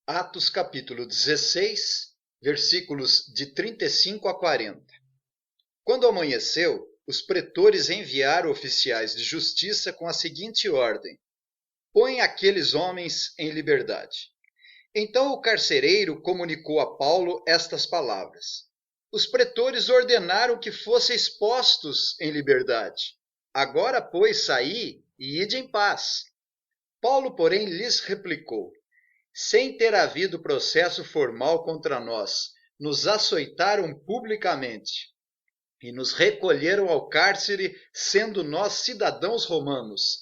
Atos capítulo 16, versículos de 35 a 40. Quando amanheceu, os pretores enviaram oficiais de justiça com a seguinte ordem: põe aqueles homens em liberdade. Então o carcereiro comunicou a Paulo estas palavras: os pretores ordenaram que fossem expostos em liberdade. Agora, pois, saí e ide em paz. Paulo, porém, lhes replicou: sem ter havido processo formal contra nós, nos açoitaram publicamente e nos recolheram ao cárcere, sendo nós cidadãos romanos.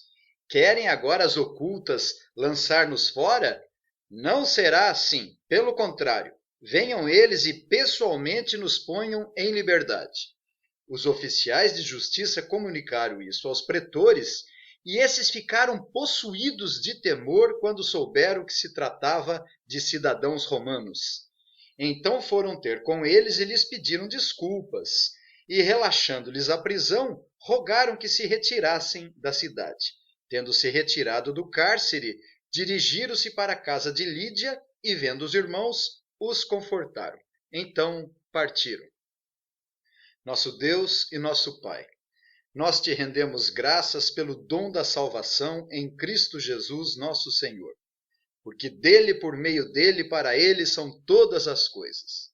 Querem agora as ocultas lançar-nos fora? Não será assim. Pelo contrário, venham eles e pessoalmente nos ponham em liberdade. Os oficiais de justiça comunicaram isso aos pretores, e esses ficaram possuídos de temor quando souberam que se tratava de cidadãos romanos. Então foram ter com eles e lhes pediram desculpas, e relaxando-lhes a prisão, rogaram que se retirassem da cidade. Tendo se retirado do cárcere, dirigiram-se para a casa de Lídia e, vendo os irmãos, os confortaram. Então partiram. Nosso Deus e nosso Pai, nós te rendemos graças pelo dom da salvação em Cristo Jesus, nosso Senhor, porque dele, por meio dele, para ele são todas as coisas.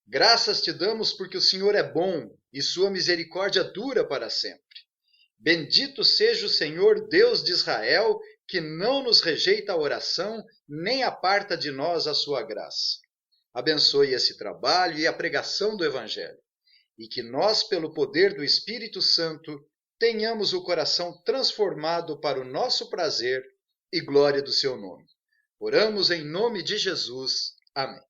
Graças te damos porque o Senhor é bom e sua misericórdia dura para sempre. Bendito seja o Senhor, Deus de Israel, que não nos rejeita a oração, nem aparta de nós a sua graça. Abençoe esse trabalho e a pregação do Evangelho, e que nós, pelo poder do Espírito Santo, tenhamos o coração transformado para o nosso prazer e glória do seu nome. Oramos em nome de Jesus. Amém.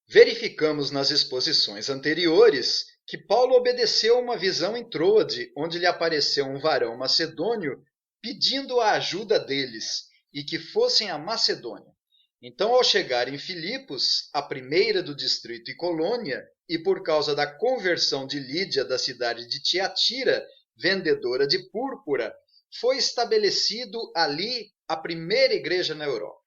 Verificamos nas exposições anteriores que Paulo obedeceu uma visão em Troade, onde lhe apareceu um varão macedônio pedindo a ajuda deles e que fossem a Macedônia. Então, ao chegar em Filipos, a primeira do distrito e colônia, e por causa da conversão de Lídia da cidade de Tiatira, vendedora de púrpura, foi estabelecido ali a primeira igreja na Europa.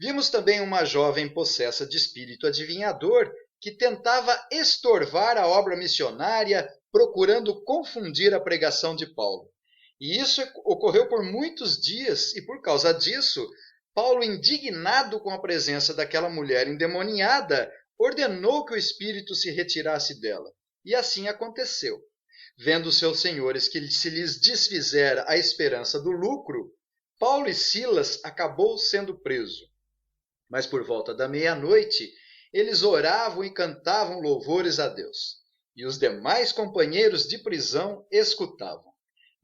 Vimos também uma jovem possessa de espírito adivinhador que tentava estorvar a obra missionária, procurando confundir a pregação de Paulo. E isso ocorreu por muitos dias, e por causa disso, Paulo, indignado com a presença daquela mulher endemoniada, ordenou que o espírito se retirasse dela. E assim aconteceu. Vendo seus senhores que se lhes desfizera a esperança do lucro, Paulo e Silas acabou sendo preso. Mas por volta da meia-noite, eles oravam e cantavam louvores a Deus. E os demais companheiros de prisão escutavam.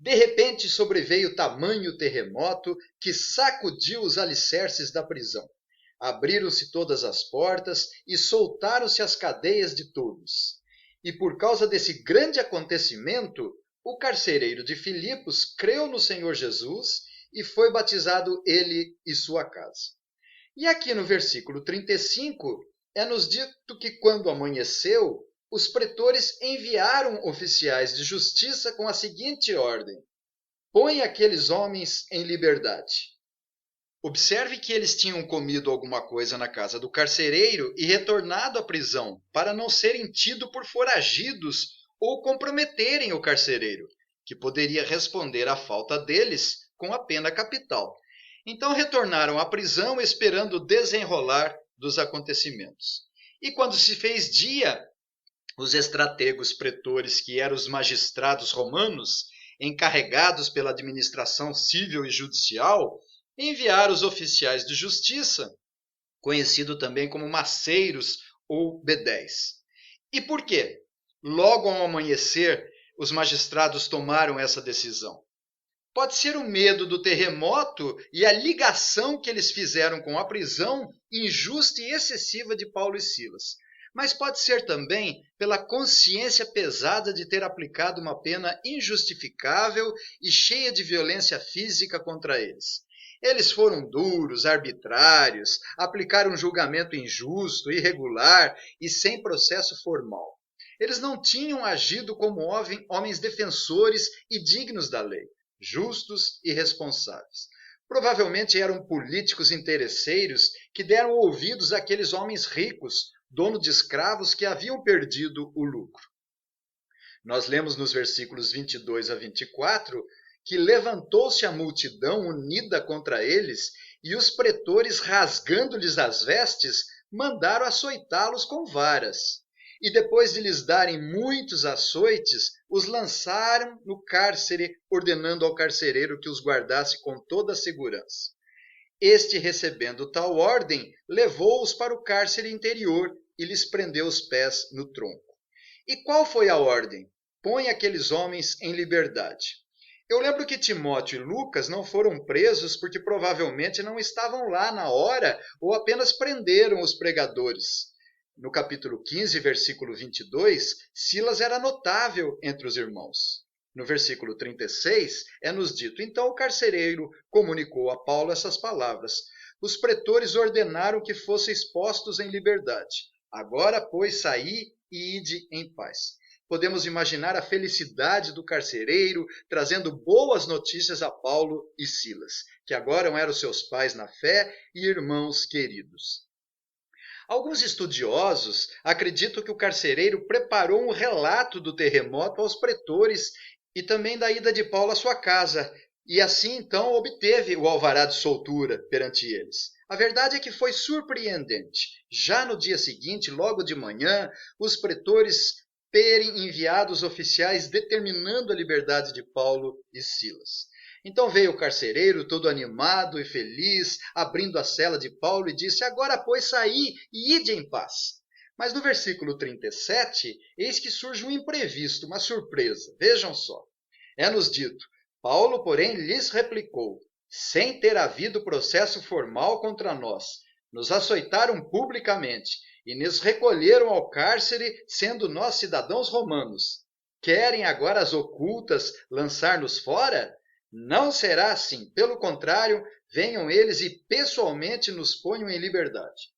De repente sobreveio tamanho terremoto que sacudiu os alicerces da prisão. Abriram-se todas as portas e soltaram-se as cadeias de todos. E por causa desse grande acontecimento, o carcereiro de Filipos creu no Senhor Jesus e foi batizado ele e sua casa. E aqui no versículo 35, é-nos dito que quando amanheceu, os pretores enviaram oficiais de justiça com a seguinte ordem: põe aqueles homens em liberdade. Observe que eles tinham comido alguma coisa na casa do carcereiro e retornado à prisão, para não serem tidos por foragidos ou comprometerem o carcereiro, que poderia responder à falta deles com a pena capital. Então retornaram à prisão esperando o desenrolar dos acontecimentos. E quando se fez dia, os estrategos pretores, que eram os magistrados romanos, encarregados pela administração civil e judicial, enviaram os oficiais de justiça, conhecido também como maceiros ou bedéis. E por quê? Logo ao amanhecer, os magistrados tomaram essa decisão. Pode ser o medo do terremoto e a ligação que eles fizeram com a prisão injusta e excessiva de Paulo e Silas. Mas pode ser também pela consciência pesada de ter aplicado uma pena injustificável e cheia de violência física contra eles. Eles foram duros, arbitrários, aplicaram um julgamento injusto, irregular e sem processo formal. Eles não tinham agido como homens defensores e dignos da lei, justos e responsáveis. Provavelmente eram políticos interesseiros que deram ouvidos àqueles homens ricos, dono de escravos que haviam perdido o lucro. Nós lemos nos versículos 22 a 24 que levantou-se a multidão unida contra eles e os pretores, rasgando-lhes as vestes, mandaram açoitá-los com varas. E depois de lhes darem muitos açoites, os lançaram no cárcere, ordenando ao carcereiro que os guardasse com toda a segurança. Este, recebendo tal ordem, levou-os para o cárcere interior e lhes prendeu os pés no tronco. E qual foi a ordem? Põe aqueles homens em liberdade. Eu lembro que Timóteo e Lucas não foram presos porque provavelmente não estavam lá na hora ou apenas prenderam os pregadores. No capítulo 15, versículo 22, Silas era notável entre os irmãos. No versículo 36, é-nos dito: então o carcereiro comunicou a Paulo essas palavras. Os pretores ordenaram que fossem expostos em liberdade. Agora, pois, saí e ide em paz. Podemos imaginar a felicidade do carcereiro trazendo boas notícias a Paulo e Silas, que agora eram seus pais na fé e irmãos queridos. Alguns estudiosos acreditam que o carcereiro preparou um relato do terremoto aos pretores e também da ida de Paulo à sua casa, e assim então obteve o alvará de soltura perante eles. A verdade é que foi surpreendente. Já no dia seguinte, logo de manhã, os pretores terem enviado os oficiais determinando a liberdade de Paulo e Silas. Então veio o carcereiro, todo animado e feliz, abrindo a cela de Paulo e disse: agora, pois, saí e ide em paz. Mas no versículo 37, eis que surge um imprevisto, uma surpresa. Vejam só. É-nos dito: Paulo, porém, lhes replicou: sem ter havido processo formal contra nós, nos açoitaram publicamente e nos recolheram ao cárcere, sendo nós cidadãos romanos. Querem agora as ocultas lançar-nos fora? Não será assim. Pelo contrário, venham eles e pessoalmente nos ponham em liberdade.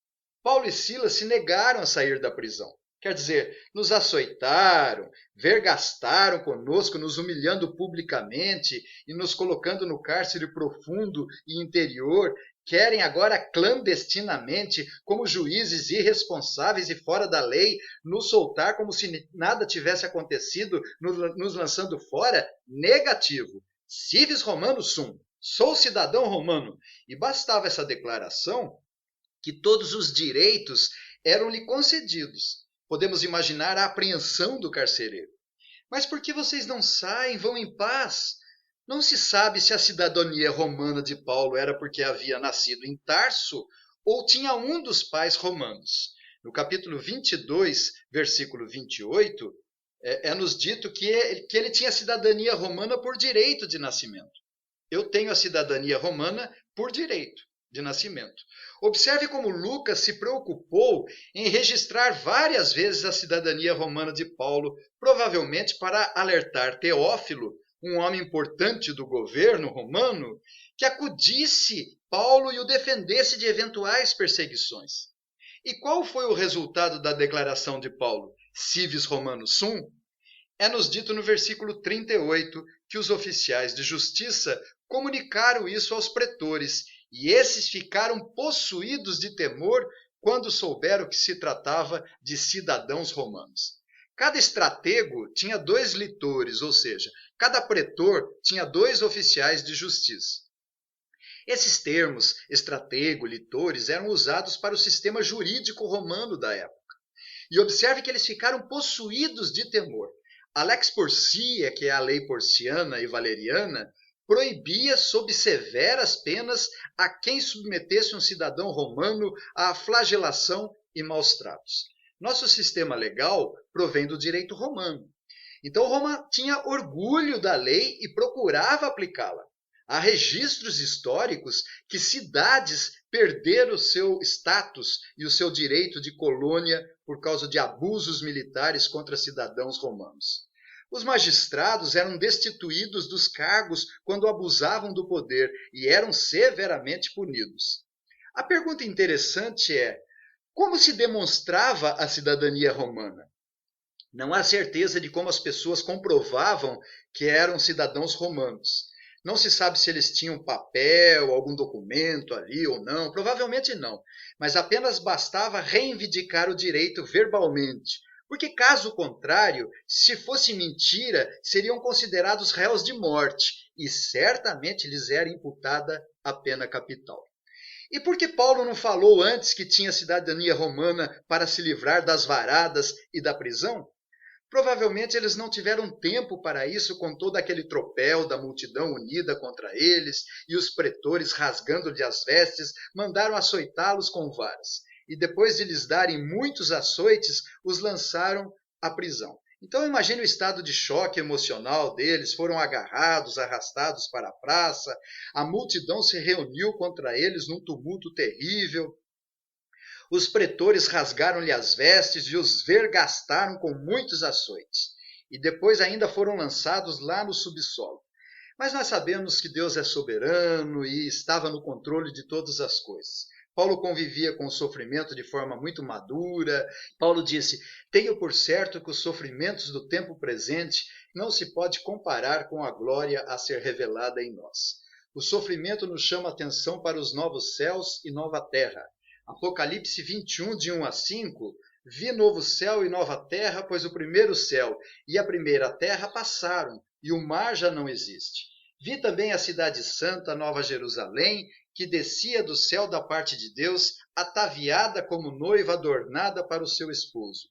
Paulo e Silas se negaram a sair da prisão. Quer dizer, nos açoitaram, vergastaram conosco, nos humilhando publicamente e nos colocando no cárcere profundo e interior. Querem agora clandestinamente, como juízes irresponsáveis e fora da lei, nos soltar como se nada tivesse acontecido, nos lançando fora? Negativo. Civis Romanus sum. Sou cidadão romano. E bastava essa declaração que todos os direitos eram-lhe concedidos. Podemos imaginar a apreensão do carcereiro. Mas por que vocês não saem, vão em paz? Não se sabe se a cidadania romana de Paulo era porque havia nascido em Tarso ou tinha um dos pais romanos. No capítulo 22, versículo 28, é-nos dito que ele tinha cidadania romana por direito de nascimento. Eu tenho a cidadania romana por direito de nascimento. Observe como Lucas se preocupou em registrar várias vezes a cidadania romana de Paulo, provavelmente para alertar Teófilo, um homem importante do governo romano, que acudisse Paulo e o defendesse de eventuais perseguições. E qual foi o resultado da declaração de Paulo? Civis Romanus sum? É-nos dito no versículo 38 que os oficiais de justiça comunicaram isso aos pretores, e esses ficaram possuídos de temor quando souberam que se tratava de cidadãos romanos. Cada estratego tinha 2 litores, ou seja, cada pretor tinha 2 oficiais de justiça. Esses termos, estratego, litores, eram usados para o sistema jurídico romano da época. E observe que eles ficaram possuídos de temor. A lex Porcia, que é a lei porciana e valeriana, proibia sob severas penas a quem submetesse um cidadão romano à flagelação e maus tratos. Nosso sistema legal provém do direito romano. Então Roma tinha orgulho da lei e procurava aplicá-la. Há registros históricos que cidades perderam o seu status e o seu direito de colônia por causa de abusos militares contra cidadãos romanos. Os magistrados eram destituídos dos cargos quando abusavam do poder e eram severamente punidos. A pergunta interessante é: como se demonstrava a cidadania romana? Não há certeza de como as pessoas comprovavam que eram cidadãos romanos. Não se sabe se eles tinham papel, algum documento ali ou não, provavelmente não, mas apenas bastava reivindicar o direito verbalmente, porque caso contrário, se fosse mentira, seriam considerados réus de morte e certamente lhes era imputada a pena capital. E por que Paulo não falou antes que tinha cidadania romana para se livrar das varadas e da prisão? Provavelmente eles não tiveram tempo para isso com todo aquele tropel da multidão unida contra eles e os pretores rasgando-lhe as vestes mandaram açoitá-los com varas. E depois de lhes darem muitos açoites, os lançaram à prisão. Então imagine o estado de choque emocional deles, foram agarrados, arrastados para a praça, a multidão se reuniu contra eles num tumulto terrível. Os pretores rasgaram-lhe as vestes e os vergastaram com muitos açoites. E depois ainda foram lançados lá no subsolo. Mas nós sabemos que Deus é soberano e estava no controle de todas as coisas. Paulo convivia com o sofrimento de forma muito madura. Paulo disse: tenho por certo que os sofrimentos do tempo presente não se pode comparar com a glória a ser revelada em nós. O sofrimento nos chama a atenção para os novos céus e nova terra. Apocalipse 21, de 1 a 5, vi novo céu e nova terra, pois o primeiro céu e a primeira terra passaram, e o mar já não existe. Vi também a cidade santa, Nova Jerusalém, que descia do céu da parte de Deus, ataviada como noiva adornada para o seu esposo.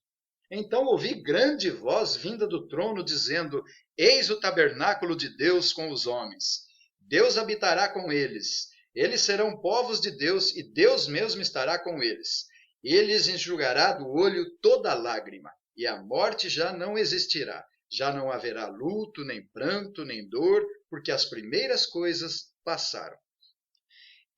Então ouvi grande voz vinda do trono, dizendo: eis o tabernáculo de Deus com os homens. Deus habitará com eles. Eles serão povos de Deus e Deus mesmo estará com eles. Ele lhes enxugará do olho toda lágrima, e a morte já não existirá. Já não haverá luto, nem pranto, nem dor, porque as primeiras coisas passaram.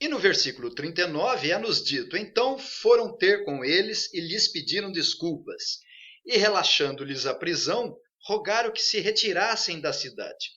E no versículo 39 é-nos dito: então foram ter com eles e lhes pediram desculpas. E relaxando-lhes a prisão, rogaram que se retirassem da cidade.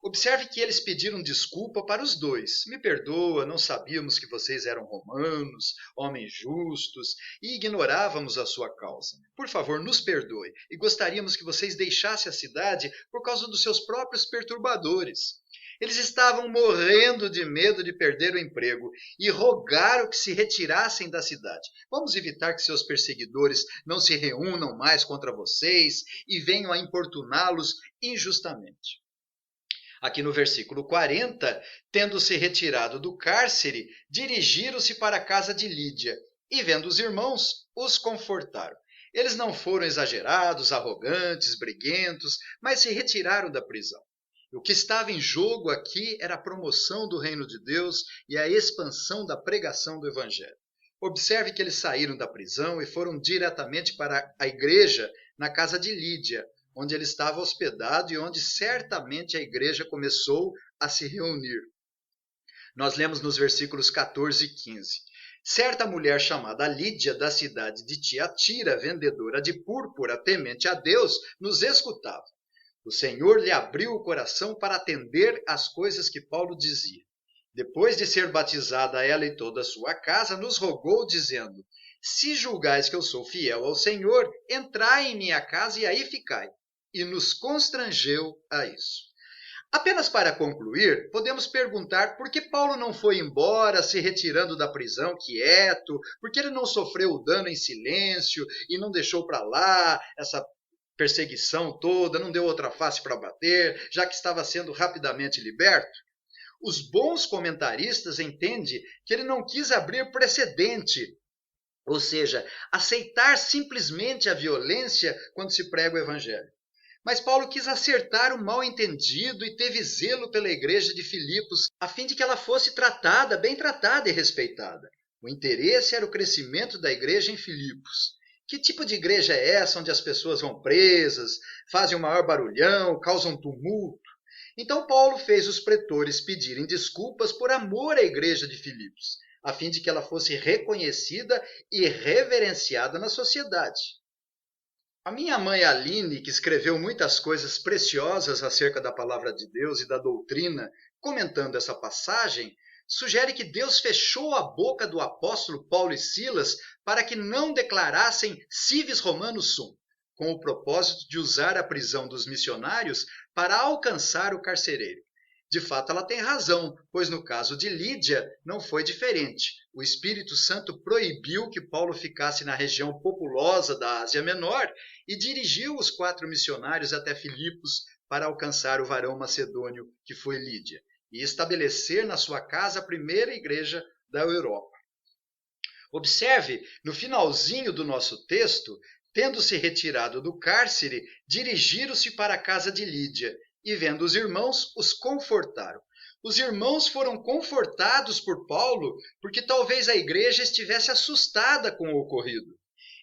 Observe que eles pediram desculpa para os dois. Me perdoa, não sabíamos que vocês eram romanos, homens justos, e ignorávamos a sua causa. Por favor, nos perdoe, e gostaríamos que vocês deixassem a cidade por causa dos seus próprios perturbadores. Eles estavam morrendo de medo de perder o emprego e rogaram que se retirassem da cidade. Vamos evitar que seus perseguidores não se reúnam mais contra vocês e venham a importuná-los injustamente. Aqui no versículo 40, tendo-se retirado do cárcere, dirigiram-se para a casa de Lídia e, vendo os irmãos, os confortaram. Eles não foram exagerados, arrogantes, briguentos, mas se retiraram da prisão. O que estava em jogo aqui era a promoção do reino de Deus e a expansão da pregação do evangelho. Observe que eles saíram da prisão e foram diretamente para a igreja na casa de Lídia, onde ele estava hospedado e onde certamente a igreja começou a se reunir. Nós lemos nos versículos 14 e 15. Certa mulher chamada Lídia, da cidade de Tiatira, vendedora de púrpura, temente a Deus, nos escutava. O Senhor lhe abriu o coração para atender às coisas que Paulo dizia. Depois de ser batizada ela e toda a sua casa, nos rogou, dizendo: se julgais que eu sou fiel ao Senhor, entrai em minha casa e aí ficai. E nos constrangeu a isso. Apenas para concluir, podemos perguntar por que Paulo não foi embora, se retirando da prisão quieto, por que ele não sofreu o dano em silêncio e não deixou para lá essa perseguição toda, não deu outra face para bater, já que estava sendo rapidamente liberto? Os bons comentaristas entendem que ele não quis abrir precedente, ou seja, aceitar simplesmente a violência quando se prega o evangelho. Mas Paulo quis acertar o mal-entendido e teve zelo pela igreja de Filipos, a fim de que ela fosse tratada, bem tratada e respeitada. O interesse era o crescimento da igreja em Filipos. Que tipo de igreja é essa onde as pessoas vão presas, fazem um maior barulhão, causam tumulto? Então Paulo fez os pretores pedirem desculpas por amor à igreja de Filipos, a fim de que ela fosse reconhecida e reverenciada na sociedade. A minha mãe Aline, que escreveu muitas coisas preciosas acerca da palavra de Deus e da doutrina, comentando essa passagem, sugere que Deus fechou a boca do apóstolo Paulo e Silas para que não declarassem civis romanus sum, com o propósito de usar a prisão dos missionários para alcançar o carcereiro. De fato, ela tem razão, pois no caso de Lídia não foi diferente. O Espírito Santo proibiu que Paulo ficasse na região populosa da Ásia Menor e dirigiu os 4 missionários até Filipos para alcançar o varão macedônio, que foi Lídia, e estabelecer na sua casa a primeira igreja da Europa. Observe, no finalzinho do nosso texto, tendo-se retirado do cárcere, dirigiram-se para a casa de Lídia, e vendo os irmãos, os confortaram. Os irmãos foram confortados por Paulo, porque talvez a igreja estivesse assustada com o ocorrido.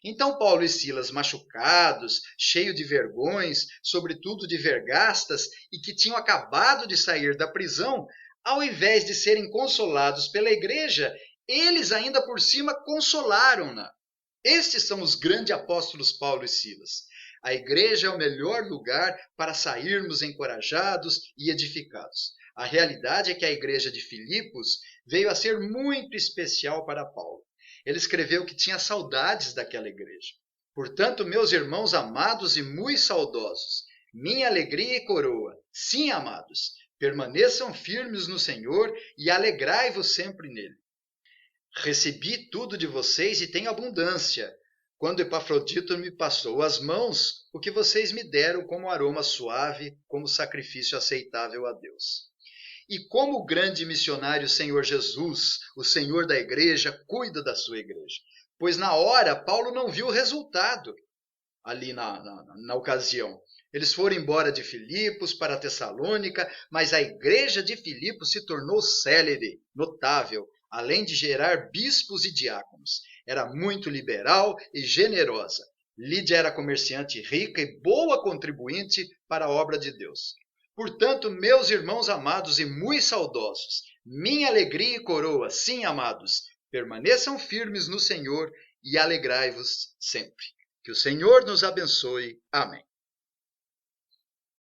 Então Paulo e Silas, machucados, cheios de vergões, sobretudo de vergastas, e que tinham acabado de sair da prisão, ao invés de serem consolados pela igreja, eles ainda por cima consolaram-na. Estes são os grandes apóstolos Paulo e Silas. A igreja é o melhor lugar para sairmos encorajados e edificados. A realidade é que a igreja de Filipos veio a ser muito especial para Paulo. Ele escreveu que tinha saudades daquela igreja. Portanto, meus irmãos amados e muito saudosos, minha alegria e coroa, sim, amados, permaneçam firmes no Senhor e alegrai-vos sempre nele. Recebi tudo de vocês e tenho abundância. Quando Epafrodito me passou as mãos, o que vocês me deram como aroma suave, como sacrifício aceitável a Deus. E como o grande missionário Senhor Jesus, o Senhor da igreja, cuida da sua igreja. Pois na hora, Paulo não viu o resultado ali na ocasião. Eles foram embora de Filipos para Tessalônica, mas a igreja de Filipos se tornou célere, notável, além de gerar bispos e diáconos. Era muito liberal e generosa. Lídia era comerciante rica e boa contribuinte para a obra de Deus. Portanto, meus irmãos amados e muito saudosos, minha alegria e coroa, sim, amados, permaneçam firmes no Senhor e alegrai-vos sempre. Que o Senhor nos abençoe. Amém.